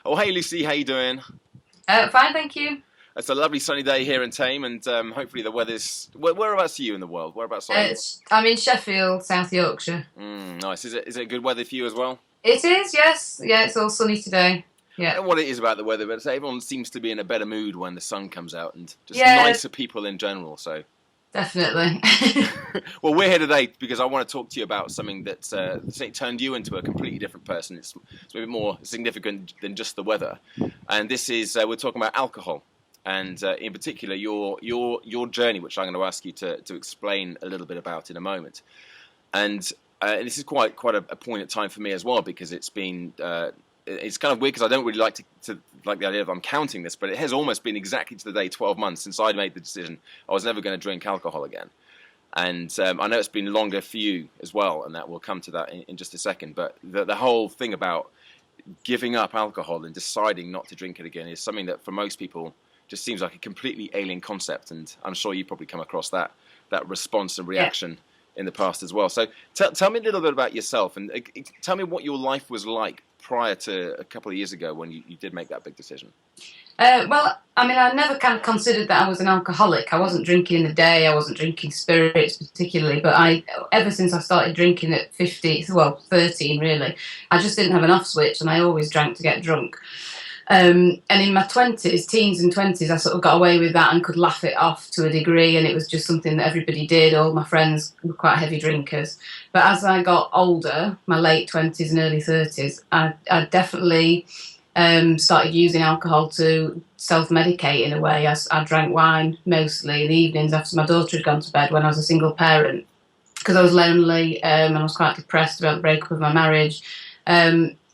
Oh, hey Lucy, how you doing? Fine, thank you. It's a lovely sunny day here in Tame, and hopefully the weather's. Whereabouts are you in the world? Whereabouts are you? I'm in Sheffield, South Yorkshire. Nice. Is it good weather for you as well? It is, yes. Yeah, it's all sunny today. I Yeah. don't know what it is about the weather, but everyone seems to be in a better mood when the sun comes out, and just Yeah, nicer people in general. So, definitely. well, we're here today because I want to talk to you about something that turned you into a completely different person. It's a bit more significant than just the weather, and this is we're talking about alcohol. And in particular, your journey, which I'm going to ask you to explain a little bit about in a moment. And this is quite a poignant time for me as well because it's kind of weird because I don't really like to like the idea of I'm counting this, but it has almost been exactly to the day 12 months since I made the decision I was never going to drink alcohol again. And I know it's been longer for you as well, and that we'll come to that in just a second. But the whole thing about giving up alcohol and deciding not to drink it again is something that for most people just seems like a completely alien concept, and I'm sure you probably come across that response and Yeah. reaction in the past as well. So tell me a little bit about yourself, and tell me what your life was like prior to a couple of years ago when you did make that big decision. Well, I mean, I never kind of considered that I was an alcoholic. I wasn't drinking in the day. I wasn't drinking spirits particularly. But ever since I started drinking at 50, well, 13 really, I just didn't have an off switch, and I always drank to get drunk. And in my 20s, teens and 20s, I sort of got away with that and could laugh it off to a degree, and it was just something that everybody did. All my friends were quite heavy drinkers. But as I got older, my late 20s and early 30s, I definitely started using alcohol to self-medicate in a way. I drank wine mostly in the evenings after my daughter had gone to bed when I was a single parent because I was lonely and I was quite depressed about the breakup of my marriage.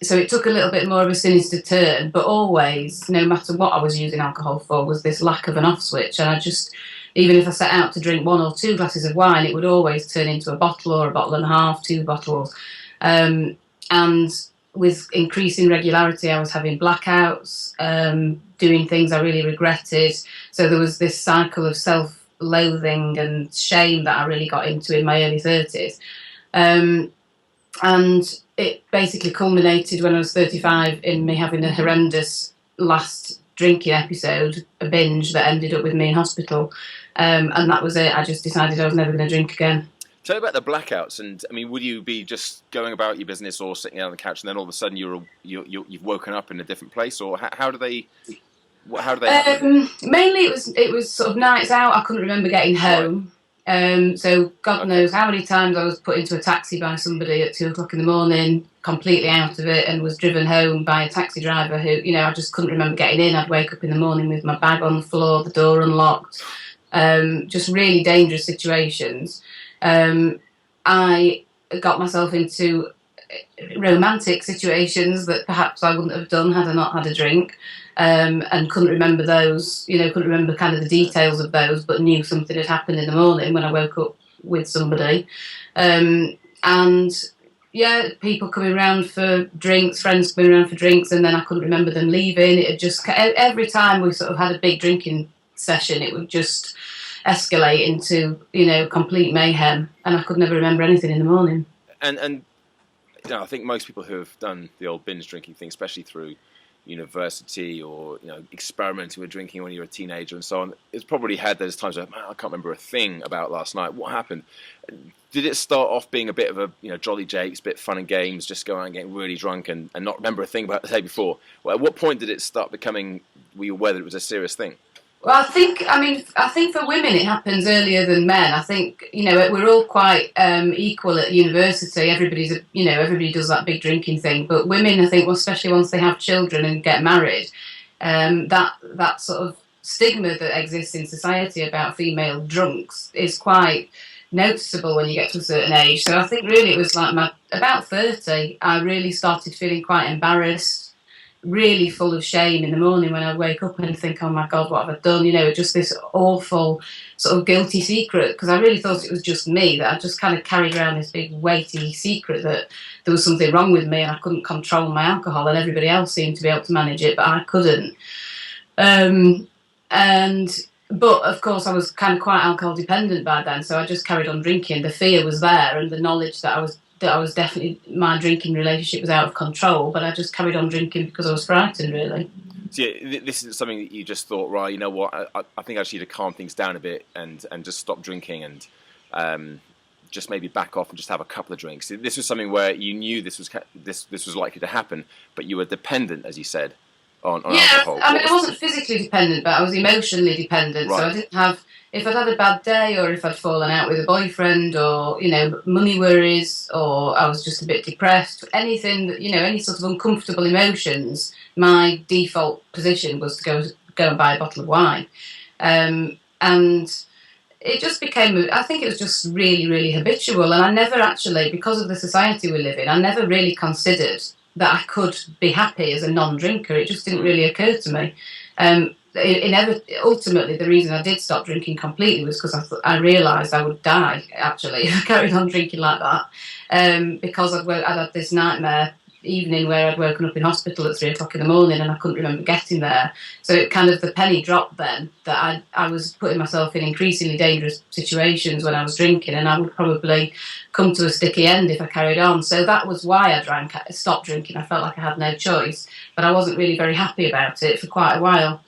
So it took a little bit more of a sinister turn, but always, no matter what I was using alcohol for, was this lack of an off switch. And I just, even if I set out to drink one or two glasses of wine, it would always turn into a bottle or a bottle and a half, two bottles. And with increasing regularity, I was having blackouts, doing things I really regretted. So there was this cycle of self-loathing and shame that I really got into in my early 30s. And it basically culminated when I was 35 in me having a horrendous last drinking episode, a binge that ended up with me in hospital. And that was it. I just decided I was never going to drink again. Tell me about the blackouts, and I mean, would you be just going about your business or sitting down on the couch, and then all of a sudden you've woken up in a different place, or how do they happen? Mainly, it was sort of nights out. I couldn't remember getting Right. home. So God Okay. knows how many times I was put into a taxi by somebody at 2 o'clock in the morning, completely out of it, and was driven home by a taxi driver who, I just couldn't remember getting in. I'd wake up in the morning with my bag on the floor, the door unlocked. Just really dangerous situations. Um, I got myself into romantic situations that perhaps I wouldn't have done had I not had a drink. And couldn't remember those, couldn't remember kind of the details of those, but knew something had happened in the morning when I woke up with somebody. And yeah, people coming around for drinks, friends coming around for drinks, and then I couldn't remember them leaving. It had just, every time we sort of had a big drinking session, it would just escalate into, complete mayhem, and I could never remember anything in the morning. And I think most people who have done the old binge drinking thing, especially through university or experimenting with drinking when you're a teenager and so on, it's probably had those times where, man, I can't remember a thing about last night. What happened? Did it start off being a bit of a jolly jakes, bit fun and games, just go out and get really drunk and not remember a thing about the day before? Well, at what point did it start becoming were you aware that it was a serious thing? Well, I think for women it happens earlier than men. I think, we're all quite equal at university. Everybody does that big drinking thing. But women, I think, well, especially once they have children and get married, that sort of stigma that exists in society about female drunks is quite noticeable when you get to a certain age. So I think really it was like about 30, I really started feeling quite embarrassed, really full of shame in the morning when I wake up and think, oh my God, what have I done? Just this awful sort of guilty secret, because I really thought it was just me, that I just kind of carried around this big weighty secret that there was something wrong with me and I couldn't control my alcohol, and everybody else seemed to be able to manage it, but I couldn't. Um, and but of course I was kind of quite alcohol dependent by then, so I just carried on drinking. The fear was there, and the knowledge that I was that I was definitely, my drinking relationship was out of control, but I just carried on drinking because I was frightened, really. So yeah, this is something that you just thought, right? You know what? I think I just need to calm things down a bit and just stop drinking and just maybe back off and just have a couple of drinks. This was something where you knew this was likely to happen, but you were dependent, as you said, on Yeah, alcohol. I mean, I wasn't physically dependent, but I was emotionally dependent. Right. So I didn't have, if I'd had a bad day or if I'd fallen out with a boyfriend or, money worries or I was just a bit depressed, anything that, any sort of uncomfortable emotions, my default position was to go and buy a bottle of wine. And it just became, I think it was just really, really habitual. And I never actually, because of the society we live in, I never really considered that I could be happy as a non-drinker. It just didn't really occur to me. Ultimately, the reason I did stop drinking completely was because I realised I would die, actually, if I carried on drinking like that. Because I'd had this nightmare evening where I'd woken up in hospital at 3 o'clock in the morning and I couldn't remember getting there. So it kind of, the penny dropped then that I was putting myself in increasingly dangerous situations when I was drinking, and I would probably come to a sticky end if I carried on. So that was why I stopped drinking. I felt like I had no choice, but I wasn't really very happy about it for quite a while.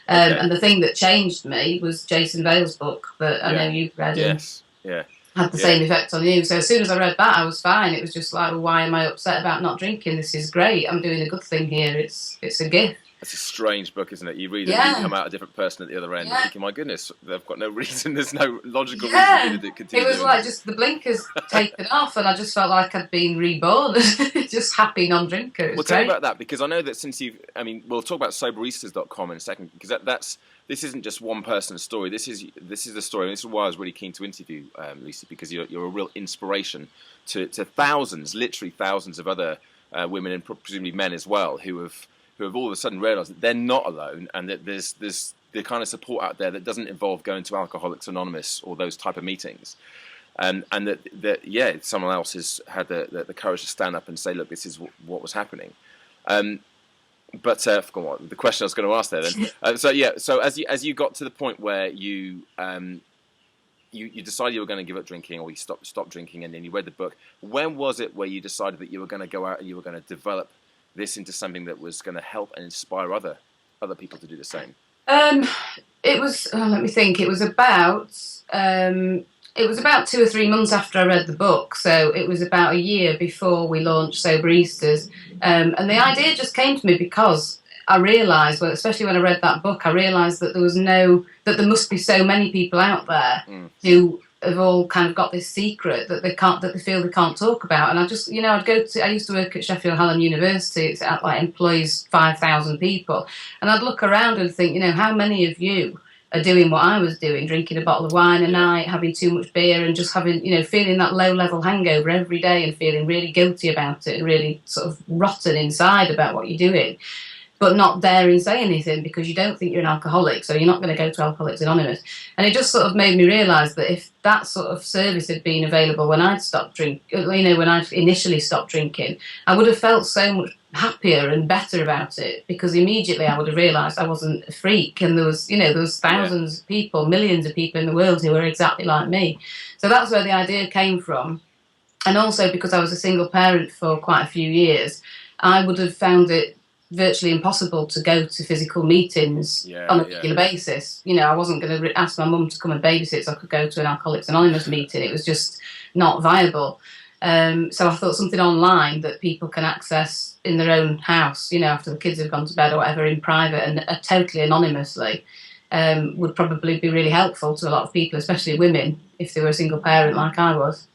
Okay. And the thing that changed me was Jason Vale's book that I know you've read. Yes. Yeah. Had the same effect on you. So as soon as I read that, I was fine. It was just like, well, why am I upset about not drinking? This is great. I'm doing a good thing here. It's a gift. It's a strange book, isn't it? You read it and you come out a different person at the other end. Thinking, my goodness, they've got no reason. There's no logical reason to continue. It was like just the blinkers taken off, and I just felt like I'd been reborn. Just happy non-drinker. Well, tell me about that, because I know that we'll talk about soberistas.com in a second, because this isn't just one person's story. This is the story, and this is why I was really keen to interview Lucy, because you're a real inspiration to thousands, literally thousands of other women and presumably men as well, who have all of a sudden realised that they're not alone, and that there's the kind of support out there that doesn't involve going to Alcoholics Anonymous or those type of meetings, and that someone else has had the courage to stand up and say, look, this is what was happening. But I forgot what the question I was going to ask there then. So as you got to the point where you decided you were going to give up drinking, or you stopped drinking, and then you read the book, when was it where you decided that you were going to go out and you were going to develop this into something that was going to help and inspire other people to do the same? It was. Let me think. It was about 2 or 3 months after I read the book, so it was about a year before we launched Soberistas, and the idea just came to me because I realised, well, especially when I read that book, I realised that there must be so many people out there who have all kind of got this secret that they feel they can't talk about. And I just, I used to work at Sheffield Hallam University. It's employs 5,000 people, and I'd look around and think, how many of you are doing what I was doing, drinking a bottle of wine a night, having too much beer, and just having, feeling that low-level hangover every day and feeling really guilty about it and really sort of rotten inside about what you're doing, but not daring to say anything because you don't think you're an alcoholic, so you're not going to go to Alcoholics Anonymous. And it just sort of made me realise that if that sort of service had been available when I'd stopped drinking, when I initially stopped drinking, I would have felt so much happier and better about it, because immediately I would have realised I wasn't a freak, and there was thousands of people, millions of people in the world who were exactly like me. So that's where the idea came from. And also because I was a single parent for quite a few years, I would have found it virtually impossible to go to physical meetings on a regular basis. I wasn't going to ask my mum to come and babysit so I could go to an Alcoholics Anonymous meeting. It was just not viable. So I thought something online that people can access in their own house, after the kids have gone to bed or whatever, in private and totally anonymously, would probably be really helpful to a lot of people, especially women, if they were a single parent like I was.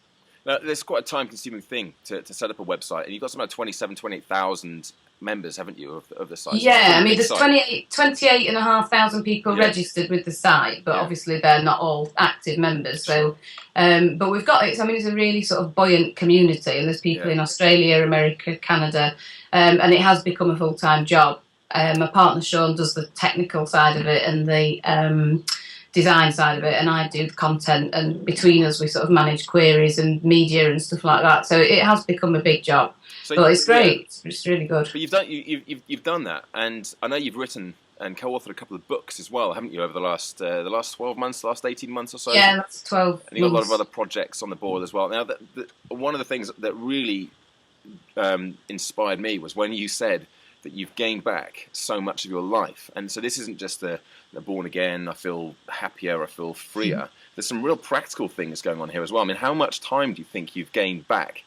Now, there's quite a time-consuming thing to set up a website, and you've got something like 28,000 members, haven't you, of the site? Yeah, I mean, there's 28,500 people registered with the site, but obviously they're not all active members. So, but we've got it. I mean, it's a really sort of buoyant community, and there's people in Australia, America, Canada, and it has become a full-time job. My partner Sean does the technical side of it and the design side of it, and I do the content, and between us we sort of manage queries and media and stuff like that. So it has become a big job. But it's great. It's really good. But you've done that, and I know you've written and co-authored a couple of books as well, haven't you, over the last 12 months, last 18 months or so? Yeah, that's 12 And you've got a lot of months. other projects on the board as well. Now, one of the things that really inspired me was when you said that you've gained back so much of your life. And so this isn't just the born again, I feel happier, I feel freer. There's some real practical things going on here as well. I mean, how much time do you think you've gained back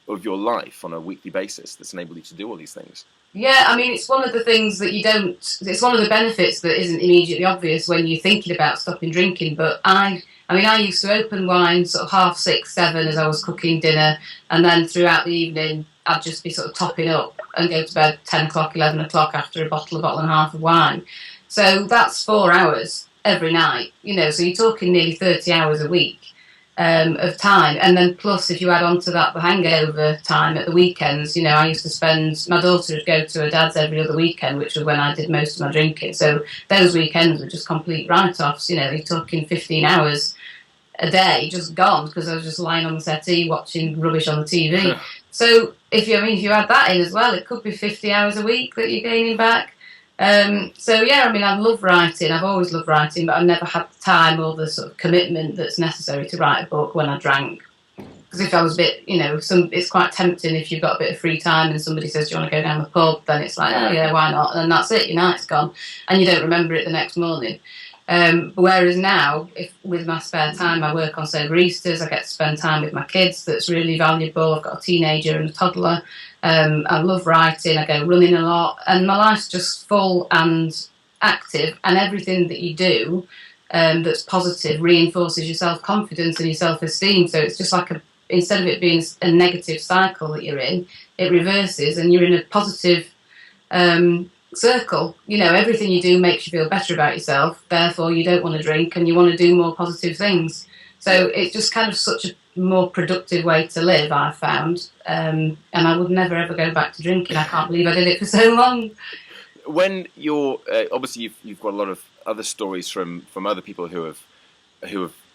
of your life on a weekly basis that's enabled you to do all these things? Yeah, I mean, it's one of the things that you don't, it's one of the benefits that isn't immediately obvious when you're thinking about stopping drinking. But I used to open wine sort of 6:30, 7 as I was cooking dinner, and then throughout the evening, I'd just be sort of topping up and go to bed 10 o'clock, 11 o'clock after a bottle and a half of wine. So that's 4 hours every night, so you're talking nearly 30 hours a week. Of time, and then plus if you add on to that the hangover time at the weekends, I used to spend, my daughter would go to her dad's every other weekend, which was when I did most of my drinking, so those weekends were just complete write-offs. You're talking 15 hours a day just gone because I was just lying on the settee watching rubbish on the TV. So if you add that in as well, it could be 50 hours a week that you're gaining back. I love writing. I've always loved writing, but I've never had the time or the sort of commitment that's necessary to write a book when I drank. Because if I was a bit, it's quite tempting if you've got a bit of free time and somebody says, do you want to go down the pub? Then it's like, oh yeah, why not? And that's it, your night's gone. And you don't remember it the next morning. Whereas now, with my spare time, I work on baristas, I get to spend time with my kids, that's really valuable. I've got a teenager and a toddler. I love writing, I go running a lot, and my life's just full and active, and everything that you do that's positive reinforces your self-confidence and your self-esteem. So it's just like instead of it being a negative cycle that you're in, it reverses and you're in a positive circle. Everything you do makes you feel better about yourself, therefore you don't want to drink and you want to do more positive things. So it's just kind of such a more productive way to live, I've found, and I would never ever go back to drinking. I can't believe I did it for so long. When you're obviously you've got a lot of other stories from other people who have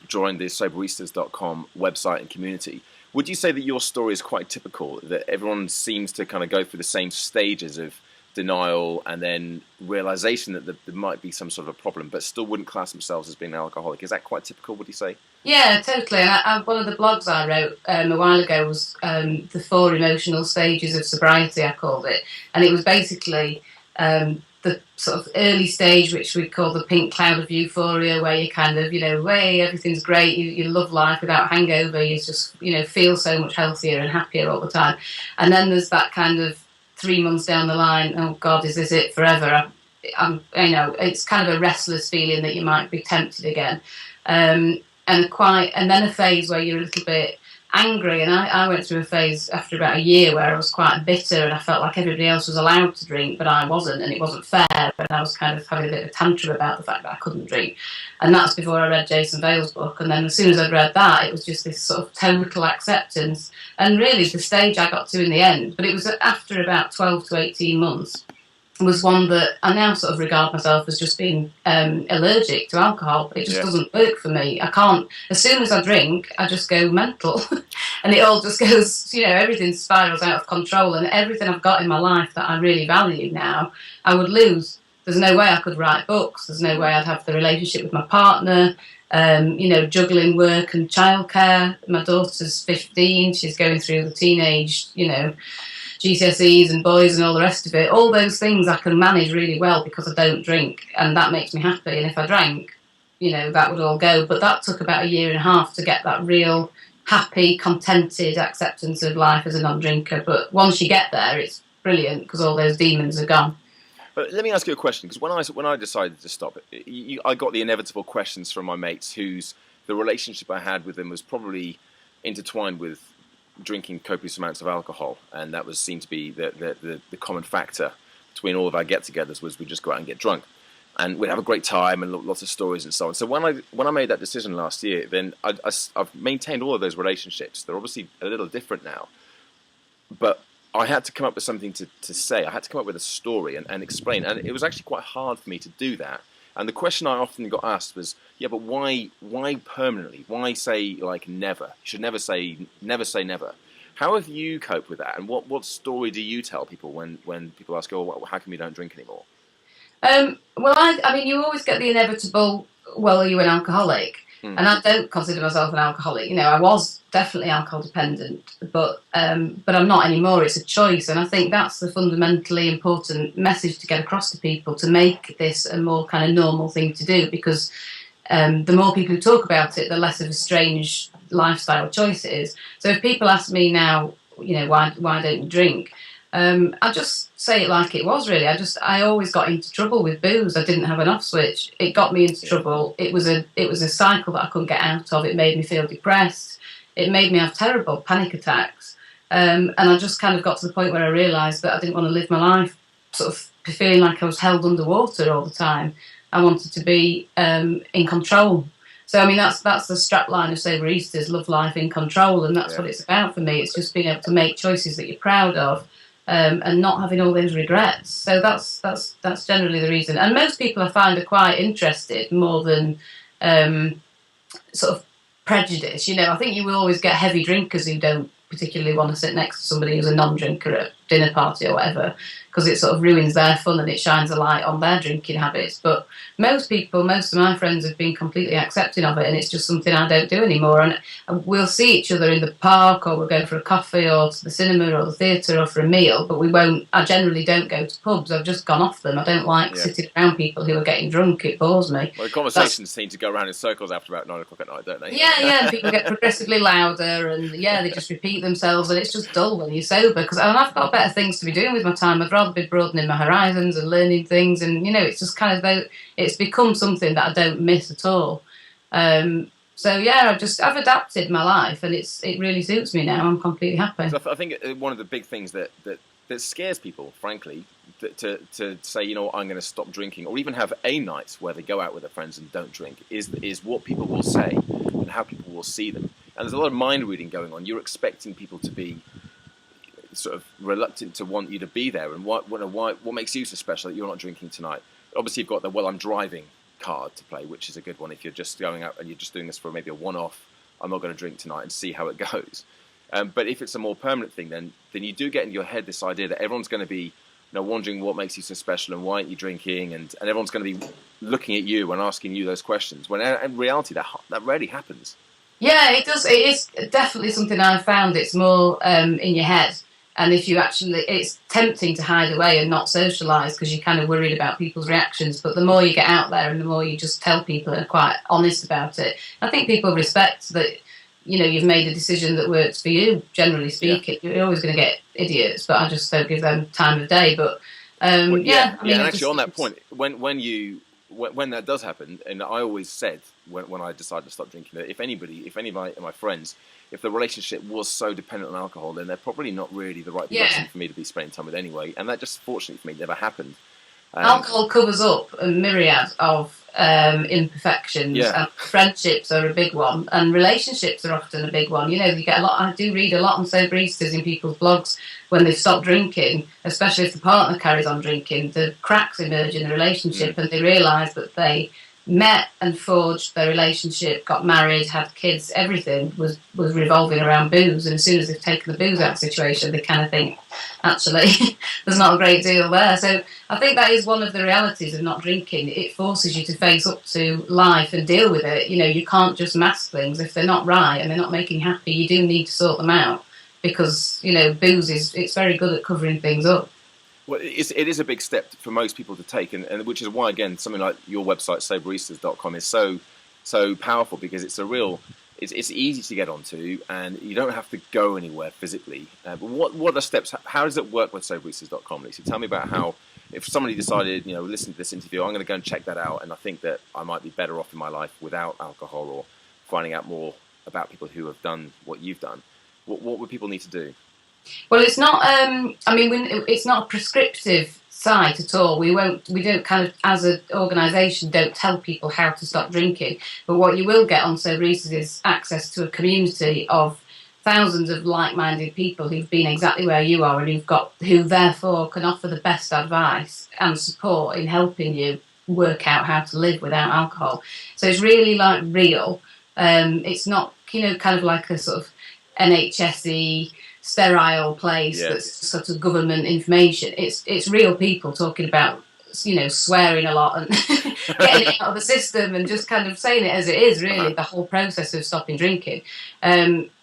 joined the soberistas.com website and community. Would you say that your story is quite typical, that everyone seems to kind of go through the same stages of denial and then realization that there might be some sort of a problem, but still wouldn't class themselves as being an alcoholic? Is that quite typical, would you say? Yeah, totally. And one of the blogs I wrote a while ago was the 4 emotional stages of sobriety, I called it. And it was basically the sort of early stage, which we call the pink cloud of euphoria, where you kind of, hey, everything's great, you love life without hangover, you just, feel so much healthier and happier all the time. And then there's that kind of 3 months down the line, oh God, is this it forever? It's kind of a restless feeling that you might be tempted again. And then a phase where you're a little bit angry, and I went through a phase after about a year where I was quite bitter and I felt like everybody else was allowed to drink but I wasn't, and it wasn't fair, and I was kind of having a bit of a tantrum about the fact that I couldn't drink. And that's before I read Jason Vale's book, and then as soon as I'd read that, it was just this sort of total acceptance, and really the stage I got to in the end, but it was after about 12 to 18 months, was one that I now sort of regard myself as just being allergic to alcohol. It just doesn't work for me. I can't, as soon as I drink, I just go mental. And it all just goes, everything spirals out of control, and everything I've got in my life that I really value now, I would lose. There's no way I could write books. There's no way I'd have the relationship with my partner, juggling work and childcare. My daughter's 15. She's going through the teenage, GCSEs and boys and all the rest of it. All those things I can manage really well because I don't drink, and that makes me happy. And if I drank, that would all go. But that took about 1.5 years to get that real happy, contented acceptance of life as a non-drinker. But once you get there, it's brilliant because all those demons are gone. But let me ask you a question, because when I decided to stop it, I got the inevitable questions from my mates whose the relationship I had with them was probably intertwined with drinking copious amounts of alcohol, and that seemed to be the common factor between all of our get-togethers, was we'd just go out and get drunk, and we'd have a great time and lots of stories and so on. So when I made that decision last year, then I've maintained all of those relationships. They're obviously a little different now, but I had to come up with something to say. I had to come up with a story and explain, and it was actually quite hard for me to do that. And the question I often got asked was, yeah, but why permanently? Why say, like, never? You should never say never. How have you coped with that? And what story do you tell people when people ask, oh, how come you don't drink anymore? Well, I mean, you always get the inevitable, well, are you an alcoholic? Mm. And I don't consider myself an alcoholic. You know, I was definitely alcohol dependent, but I'm not anymore. It's a choice, and I think that's the fundamentally important message to get across to people, to make this a more kind of normal thing to do, because the more people who talk about it, the less of a strange lifestyle choice it is. So if people ask me now, you know, why don't you drink? I just say it like it was. Really, I always got into trouble with booze. I didn't have an off switch. It got me into trouble. It was a cycle that I couldn't get out of. It made me feel depressed. It made me have terrible panic attacks. And I just kind of got to the point where I realised that I didn't want to live my life sort of feeling like I was held underwater all the time. I wanted to be in control. So I mean, that's the strapline of Sober Easters: love life in control, and that's what it's about for me. It's just being able to make choices that you're proud of, and not having all those regrets. So that's generally the reason. And most people I find are quite interested, more than sort of prejudice. You know, I think you will always get heavy drinkers who don't particularly want to sit next to somebody who's a non-drinker at a dinner party or whatever, because it sort of ruins their fun and it shines a light on their drinking habits. But most of my friends have been completely accepting of it, and it's just something I don't do anymore. And we'll see each other in the park, or we'll go for a coffee, or to the cinema or the theatre, or for a meal, but I generally don't go to pubs. I've just gone off them. I don't like sitting around people who are getting drunk. It bores me. Well, the conversations seem to go around in circles after about 9 o'clock at night, don't they? Yeah, and people get progressively louder, and they just repeat themselves, and it's just dull when you're sober. And I've got better things to be doing with my time. I'd rather be broadening my horizons and learning things, and you know, it's just kind of it's become something that I don't miss at all. So yeah, I've adapted my life, and it really suits me now. I'm completely happy. So I think one of the big things that scares people, frankly, to say, you know what, I'm going to stop drinking, or even have a night where they go out with their friends and don't drink, is what people will say and how people will see them. And there's a lot of mind reading going on. You're expecting people to be sort of reluctant to want you to be there, and what makes you so special that you're not drinking tonight? Obviously, you've got the I'm driving card to play, which is a good one if you're just going out and you're just doing this for maybe a one-off. I'm not going to drink tonight, and see how it goes. But if it's a more permanent thing, then you do get in your head this idea that everyone's going to be, you know, wondering what makes you so special and why aren't you drinking, and everyone's going to be looking at you and asking you those questions. When in reality, that rarely happens. Yeah, it does. It is definitely something I've found. It's more in your head. And if you it's tempting to hide away and not socialise because you're kind of worried about people's reactions. But the more you get out there and the more you just tell people and are quite honest about it, I think people respect that, you know, you've made a decision that works for you, generally speaking. Yeah. You're always going to get idiots, but I just don't give them time of day. But I mean, and actually on that point, when that does happen, and I always said when I decided to stop drinking, that if any of my friends, if the relationship was so dependent on alcohol, then they're probably not really the right person for me to be spending time with anyway. And that just, fortunately for me, never happened. Alcohol covers up a myriad of imperfections, and friendships are a big one, and relationships are often a big one. You know, you get a lot. I do read a lot on Sober Easters in people's blogs when they've stopped drinking, especially if the partner carries on drinking. The cracks emerge in the relationship, and they realise that they met and forged their relationship, got married, had kids. Everything was revolving around booze, and as soon as they've taken the booze out of the situation, they kind of think, actually, there's not a great deal there. So I think that is one of the realities of not drinking. It forces you to face up to life and deal with it. You know, you can't just mask things. If they're not right and they're not making you happy, you do need to sort them out, because, you know, booze it's very good at covering things up. Well, it is a big step for most people to take, and which is why, again, something like your website, sobereasters.com, is so powerful, because it's it's easy to get onto, and you don't have to go anywhere physically. But what are the steps? How does it work with sobereasters.com, Lucy? Tell me about how, if somebody decided, you know, listen to this interview, I'm going to go and check that out, and I think that I might be better off in my life without alcohol, or finding out more about people who have done what you've done. What would people need to do? Well, it's not. It's not a prescriptive site at all. We don't kind of, as an organisation, don't tell people how to stop drinking. But what you will get on Sober Easters is access to a community of thousands of like-minded people who've been exactly where you are, and who therefore can offer the best advice and support in helping you work out how to live without alcohol. So it's really like real. It's not, you know, kind of like a sort of NHS-y sterile place that's sort of government information. It's real people talking about swearing a lot and getting it out of the system and just kind of saying it as it is, really, the whole process of stopping drinking.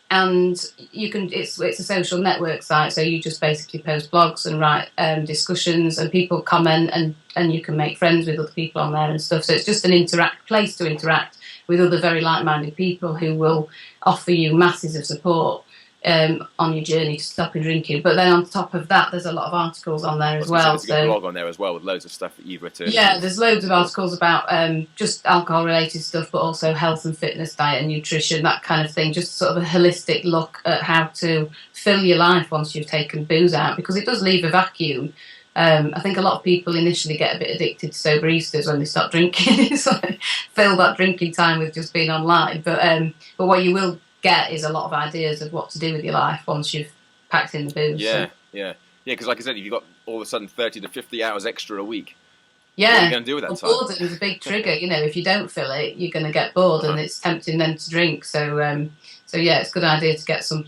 And you can, it's a social network site, so you just basically post blogs and write discussions, and people comment, and you can make friends with other people on there and stuff. So it's just an place to interact with other very like-minded people who will offer you masses of support on your journey to stopping drinking. But then on top of that, there's a lot of articles on there as well. There's a good blog on there as well with loads of stuff that you've written. Yeah, there's loads of articles about just alcohol-related stuff, but also health and fitness, diet and nutrition, that kind of thing. Just sort of a holistic look at how to fill your life once you've taken booze out, because it does leave a vacuum. I think a lot of people initially get a bit addicted to sober Easters when they stop drinking. It's like fill that drinking time with just being online. But what you will get is a lot of ideas of what to do with your life once you've packed in the booze. Yeah. Because like I said, if you've got all of a sudden 30 to 50 hours extra a week, yeah, what are you going to do with that time? Boredom is a big trigger. If you don't fill it, you're going to get bored, and it's tempting then to drink. So yeah, it's a good idea to get some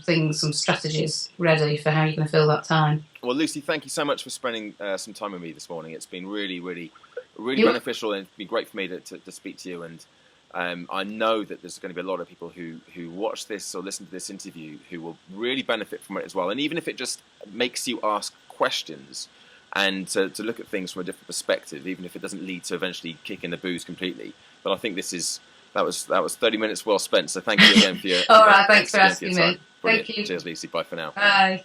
strategies ready for how you're going to fill that time. Well, Lucy, thank you so much for spending some time with me this morning. It's been really, really, really beneficial, and it's been great for me to speak to you. And I know that there's going to be a lot of people who watch this or listen to this interview who will really benefit from it as well. And even if it just makes you ask questions and to look at things from a different perspective, even if it doesn't lead to eventually kicking the booze completely. But I think that was 30 minutes well spent. So thank you again for your all right, thanks for asking me. Brilliant. Thank you. Cheers, Lucy. Bye for now. Bye.